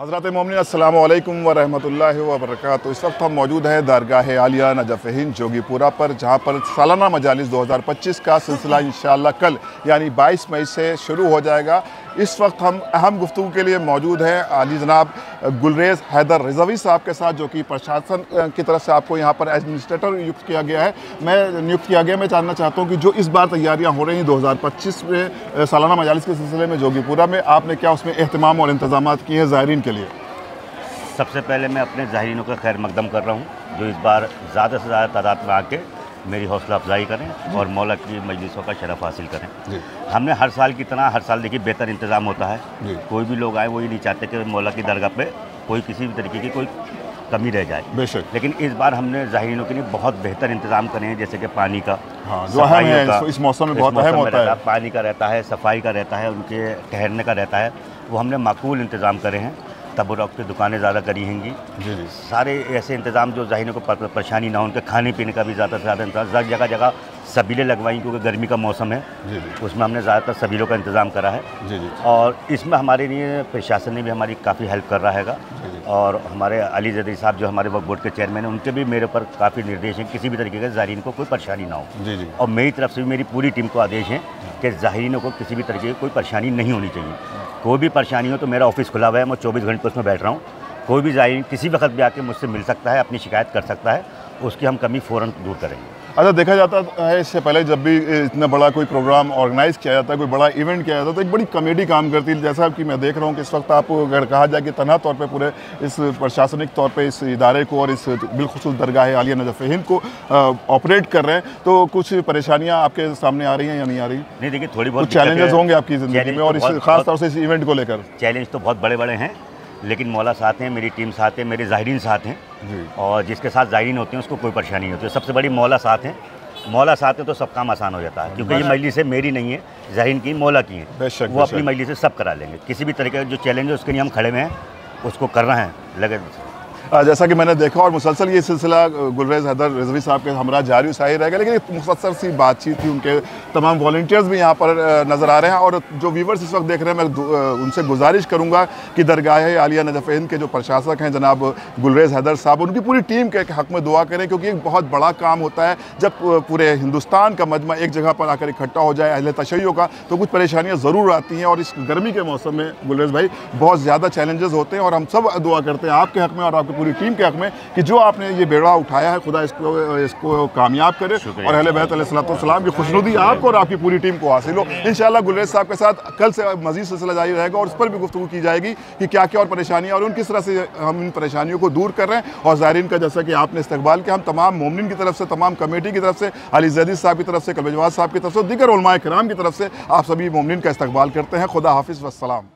हज़रत मोमिन अस्सलामु अलैकुम व रहमतुल्लाहि व बरकातुहू। इस वक्त हम मौजूद हैं दरगाह आलिया नजफ़ हिंद जोगीपुरा पर, जहाँ पर सालाना मजालिस 2025 का सिलसिला इंशाअल्लाह कल यानी 22 मई से शुरू हो जाएगा। इस वक्त हम अहम गुफ्तगू के लिए मौजूद हैं आली जनाब गुलरेज़ हैदर रिज़वी साहब के साथ, जो कि प्रशासन की तरफ से आपको यहाँ पर एडमिनिस्ट्रेटर नियुक्त किया गया है। मैं जानना चाहता हूँ कि जो इस बार तैयारियाँ हो रही हैं 2025 में सालाना मजालिस के सिलसिले में जोगीपुरा में, आपने क्या उसमें एहतमाम और इंतज़ाम किए हैं ज़ायरीन के लिए? सबसे पहले मैं अपने ज़ायरीनों का खैर मकदम कर रहा हूँ, जो इस बार ज़्यादा से ज़्यादा तादाद में आके मेरी हौसला अफजाई करें और मौला की मजलिसों का शरफ़ हासिल करें। हमने हर साल की तरह हर साल देखिए बेहतर इंतज़ाम होता है। कोई भी लोग आए वो ये नहीं चाहते कि मौला की दरगाह पे कोई किसी भी तरीके की कोई कमी रह जाए। बेशक, लेकिन इस बार हमने ज़ायरीनों के लिए बहुत बेहतर इंतज़ाम करे हैं, जैसे कि पानी का, सफाई का, इस मौसम में बहुत अहम होता है, पानी का रहता है, सफाई का रहता है, उनके ठहरने का रहता है, वो हमने माकूल इंतज़ाम करे हैं। तबरुक की दुकानें ज़्यादा करी हैंगी। जी, सारे ऐसे इंतज़ाम जो ज़ाहिरों को परेशानी ना हो, उनके खाने पीने का भी ज़्यादा से ज़्यादा इंतज़ाम, जगह जगह सबीलें लगवाई क्योंकि गर्मी का मौसम है। उसमें हमने ज़्यादातर सबीलों का इंतज़ाम करा है। और इसमें हमारे लिए प्रशासन ने भी हमारी काफ़ी हेल्प कर रहा है। और हमारे अली ज़ैदी साहब जो हमारे वक्फ बोर्ड के चेयरमैन हैं, उनके भी मेरे ऊपर काफ़ी निर्देश हैं किसी भी तरीके के ज़ाहिरीन को कोई परेशानी ना हो। और मेरी तरफ से भी मेरी पूरी टीम को आदेश हैं कि ज़ाहिरीनों को किसी भी तरीके की कोई परेशानी नहीं होनी चाहिए। कोई भी परेशानी हो तो मेरा ऑफिस खुला हुआ है, मैं 24 घंटे उसमें बैठ रहा हूँ। कोई भी ज़ाहिरीन किसी वक्त भी आके मुझसे मिल सकता है, अपनी शिकायत कर सकता है, उसकी हम कमी फ़ौरन दूर करेंगे। अच्छा, देखा जाता है इससे पहले जब भी इतना बड़ा कोई प्रोग्राम ऑर्गेनाइज़ किया जाता है, कोई बड़ा इवेंट किया जाता है, तो एक बड़ी कमेटी काम करती है। जैसा कि मैं देख रहा हूँ कि इस वक्त आप अगर कहा जाए कि तनहा तौर पे पूरे इस प्रशासनिक तौर पे इस इदारे को और इस बिलखुसूस दरगाह आलिया नजफ़ हिंद को ऑपरेट कर रहे हैं, तो कुछ परेशानियाँ आपके सामने आ रही हैं या नहीं आ रही? नहीं, देखिए थोड़ी बहुत चैलेंजेस होंगे आपकी ज़िंदगी में, और ख़ास तौर से इस इवेंट को लेकर। चैलेंज तो बहुत बड़े बड़े हैं, लेकिन मौला साथ हैं, मेरी टीम साथ है, मेरे ज़ाहिरीन साथ हैं। और जिसके साथ ज़ाहिरीन होते हैं उसको कोई परेशानी नहीं होती है। सबसे बड़ी मौला साथ हैं। मौला साथ है तो सब काम आसान हो जाता है, क्योंकि ये मजलिस है मेरी नहीं है, ज़ाहिरीन की, मौला की है। वो अपनी मजलिस से सब करा लेंगे। किसी भी तरीके का जो चैलेंज है उसके लिए हम खड़े हुए हैं, उसको करना है लगे। जैसा कि मैंने देखा और मुसलसल ये सिलसिला गुलरेज़ हैदर रिज़वी साहब के हमरा जारी साही रहेगा, लेकिन एक मुख्तसर सी बातचीत थी। उनके तमाम वॉलंटियर्स भी यहाँ पर नज़र आ रहे हैं, और जो व्यूवर्स इस वक्त देख रहे हैं, मैं उनसे गुजारिश करूँगा कि दरगाह आलिया नजफ़ हिंद के जो प्रशासक हैं जनाब गुलरेज़ हैदर साहब, उनकी पूरी टीम के हक़ में दुआ करें, क्योंकि एक बहुत बड़ा काम होता है। जब पूरे हिंदुस्तान का मजमा एक जगह पर आकर इकट्ठा हो जाए अहले तशय्युओं का, तो कुछ परेशानियाँ ज़रूर आती हैं। और इस गर्मी के मौसम में गुलरेज़ भाई बहुत ज़्यादा चैलेंजेस होते हैं, और हम सब दुआ करते हैं आपके हक़ में और आपकी पूरी टीम के हक़ में कि जो आपने ये बेड़ा उठाया है, खुदा इसको कामयाब करे और अहले बैत अलैहिस्सलाम की खुशनुदी आपको और आपकी पूरी टीम को हासिल हो। इंशाअल्लाह गुलरेज़ साहब के साथ कल से मज़ीद सिलसिला जारी रहेगा, और उस पर भी गुफ्तगू की जाएगी कि क्या क्या और परेशानियाँ और उन किस तरह से हम इन परेशानियों को दूर कर रहे हैं। और ज़ायरीन का जैसा कि आपने इस्तकबाल किया, हम तमाम मोमिनीन की तरफ से, तमाम कमेटी की तरफ से, अली ज़ैदी साहब की तरफ से, कलबजवाज साहब की तरफ से, दीगर उलमाए किराम की तरफ से आप सभी मोमिनीन का इस्तकबाल करते हैं। खुदा हाफिज़ वस्सलाम।